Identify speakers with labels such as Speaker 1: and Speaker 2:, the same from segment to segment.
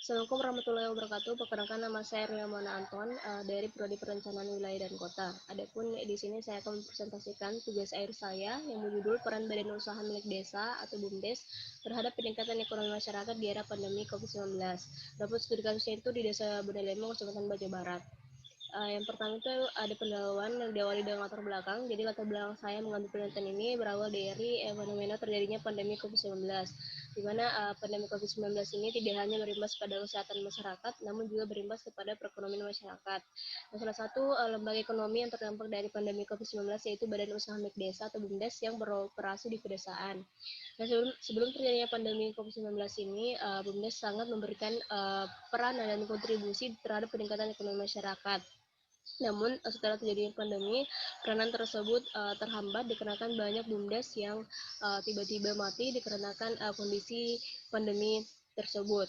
Speaker 1: Assalamualaikum warahmatullahi wabarakatuh. Perkenalkan nama saya Ria Mona Anton dari Prodi Perencanaan Wilayah dan Kota. Adapun di sini saya akan mempresentasikan tugas akhir saya yang berjudul Peran Badan Usaha Milik Desa atau BUMDes terhadap peningkatan ekonomi masyarakat di era pandemi COVID-19. Dapat studi kasusnya itu di Desa Bonelemo, Kecamatan Baja Barat. Yang pertama itu ada pendahuluan yang diawali dengan latar belakang. Jadi latar belakang saya mengambil penelitian ini berawal dari fenomena terjadinya pandemi COVID-19, di mana pandemi COVID-19 ini tidak hanya berimbas pada kesehatan masyarakat, namun juga berimbas kepada perekonomian masyarakat. Nah, salah satu lembaga ekonomi yang terdampak dari pandemi COVID-19 yaitu Badan Usaha Milik Desa atau BUMDes yang beroperasi di pedesaan. Nah, sebelum terjadinya pandemi COVID-19 ini, BUMDes sangat memberikan peran dan kontribusi terhadap peningkatan ekonomi masyarakat. Namun setelah terjadinya pandemi, peranan tersebut terhambat dikarenakan banyak BUMDes yang tiba-tiba mati dikarenakan kondisi pandemi tersebut.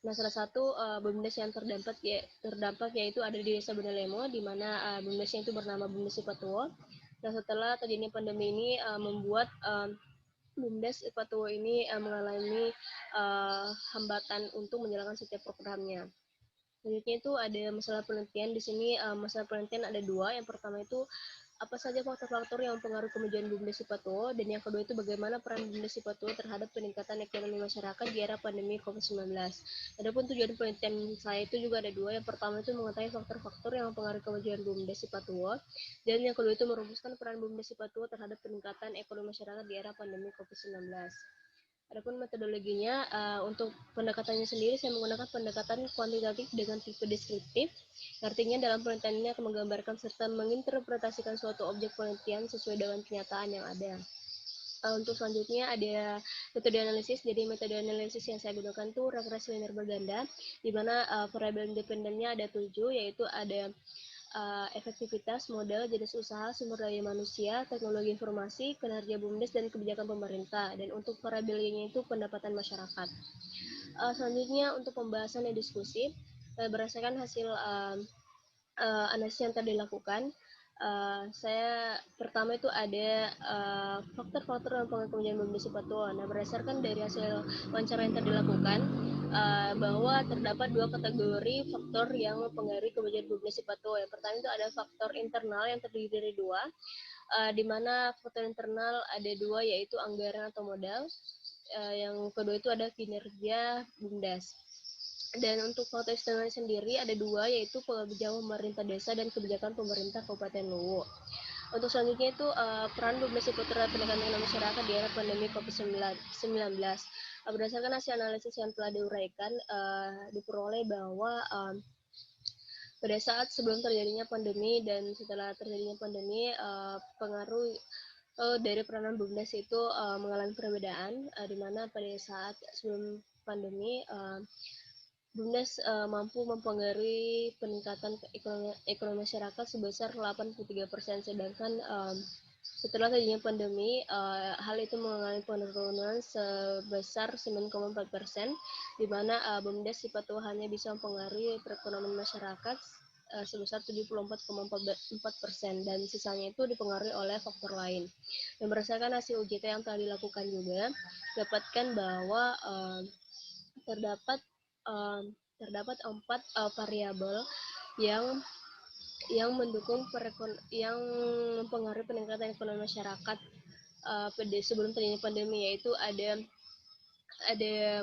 Speaker 1: Nah, salah satu BUMDes yang terdampak yaitu ada di Desa Bonelemo, di mana BUMDesnya itu bernama BUMDes Sipatuo. Nah, setelah terjadinya pandemi ini membuat BUMDes Sipatuo ini mengalami hambatan untuk menjalankan setiap programnya. Selanjutnya itu ada masalah penelitian. Di sini masalah penelitian ada dua. Yang pertama itu apa saja faktor-faktor yang mempengaruhi kemajuan BUMDes Sipatuo, dan yang kedua itu bagaimana peran BUMDes Sipatuo terhadap peningkatan ekonomi masyarakat di era pandemi COVID-19. Adapun tujuan penelitian saya itu juga ada dua. Yang pertama itu mengetahui faktor-faktor yang mempengaruhi kemajuan BUMDes Sipatuo, dan yang kedua itu merumuskan peran BUMDes Sipatuo terhadap peningkatan ekonomi masyarakat di era pandemi COVID-19. Adapun metodologinya, untuk pendekatannya sendiri saya menggunakan pendekatan kuantitatif dengan tipe deskriptif. Artinya dalam penelitian ini akan menggambarkan serta menginterpretasikan suatu objek penelitian sesuai dengan kenyataan yang ada. Untuk selanjutnya ada metode analisis. Jadi metode analisis yang saya gunakan itu regresi linear berganda, di mana variabel independennya ada 7, yaitu ada efektivitas, modal, jenis usaha, sumber daya manusia, teknologi informasi, kinerja BUMDes, dan kebijakan pemerintah. Dan untuk variabelnya itu pendapatan masyarakat. Selanjutnya untuk pembahasan dan diskusi, berdasarkan hasil analisis yang tadi dilakukan, saya pertama itu ada faktor-faktor yang mempengaruhi kemajuan BUMDes Sipatuo. Nah, berdasarkan dari hasil wawancara yang tadi dilakukan, bahwa terdapat dua kategori faktor yang mempengaruhi kemajuan BUMDes Sipatuo. Yang pertama itu ada faktor internal yang terdiri dari dua, di mana faktor internal ada dua, yaitu anggaran atau modal. Yang kedua itu ada kinerja BUMDes. Dan untuk faktor eksternal sendiri ada dua, yaitu kebijakan pemerintah desa dan kebijakan pemerintah Kabupaten Luwu. Untuk selanjutnya itu peran BUMDes Sipatuo terhadap peningkatan ekonomi masyarakat di era pandemi COVID-19. Berdasarkan hasil analisis yang telah diuraikan, diperoleh bahwa pada saat sebelum terjadinya pandemi dan setelah terjadinya pandemi, pengaruh dari peranan BUMDes itu mengalami perbedaan, di mana pada saat sebelum pandemi BUMDes mampu mempengaruhi peningkatan ekonomi masyarakat sebesar 83%, sedangkan setelah terjadinya pandemi, hal itu mengalami penurunan sebesar 9,4%, di mana BUMDes Sipatuo hanya bisa mempengaruhi perekonomian masyarakat sebesar 74,4%, dan sisanya itu dipengaruhi oleh faktor lain. Dan berdasarkan hasil UJT yang telah dilakukan juga, dapatkan bahwa terdapat 4 variabel yang mendukung yang mempengaruhi peningkatan ekonomi masyarakat sebelum terjadinya pandemi, yaitu ada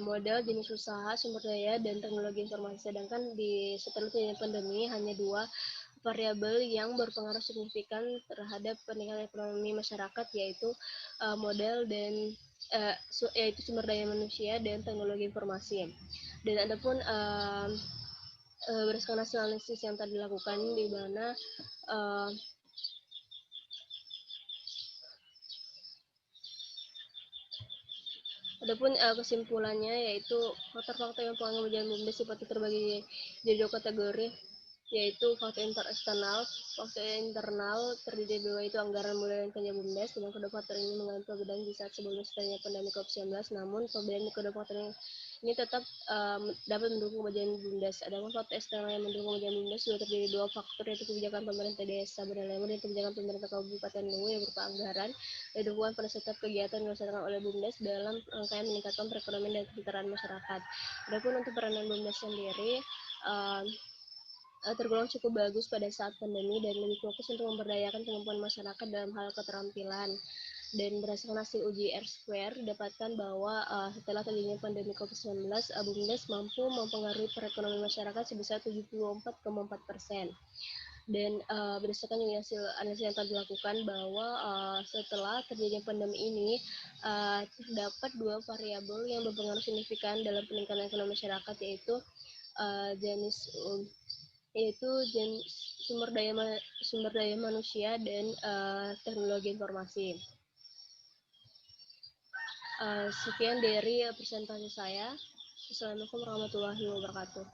Speaker 1: modal, jenis usaha, sumber daya, dan teknologi informasi. Sedangkan setelah terjadinya pandemi hanya 2 variabel yang berpengaruh signifikan terhadap peningkatan ekonomi masyarakat, yaitu modal dan yaitu sumber daya manusia dan teknologi informasi. Dan adapun berdasarkan hasil analisis yang tadi dilakukan, di mana adapun kesimpulannya, yaitu faktor-faktor yang mempengaruhi kemajuan BUMDes Sipatuo terbagi jadi 2 kategori, yaitu faktor internal terdiri dari dua, itu anggaran mulai dan kerja BUMDes, dengan kedua faktor ini mengalami perbedaan di saat sebelum setelahnya pandemi COVID-19, namun perbedaan kedua faktor ini tetap dapat mendukung kemajuan BUMDes. Adapun faktor eksternal yang mendukung kemajuan BUMDes juga terdiri dua faktor, yaitu kebijakan pemerintah desa Bendalema dan kebijakan pemerintah Kabupaten Luwu yang berupa anggaran dan dukungan pada setiap kegiatan yang dilaksanakan oleh BUMDes dalam rangkaian meningkatkan perekonomian dan kesejahteraan masyarakat. Adapun untuk peranan BUMDes sendiri, tergolong cukup bagus pada saat pandemi dan lebih fokus untuk memberdayakan kemampuan masyarakat dalam hal keterampilan. Dan berdasarkan hasil uji R-Square didapatkan bahwa setelah terjadinya pandemi COVID-19, BUMDes mampu mempengaruhi perekonomian masyarakat sebesar 74,4%. Dan berdasarkan hasil analisis yang telah dilakukan bahwa setelah terjadinya pandemi ini terdapat dua variabel yang berpengaruh signifikan dalam peningkatan ekonomi masyarakat, yaitu jenis sumber daya manusia dan teknologi informasi. Sekian dari presentasi saya. Assalamualaikum warahmatullahi wabarakatuh.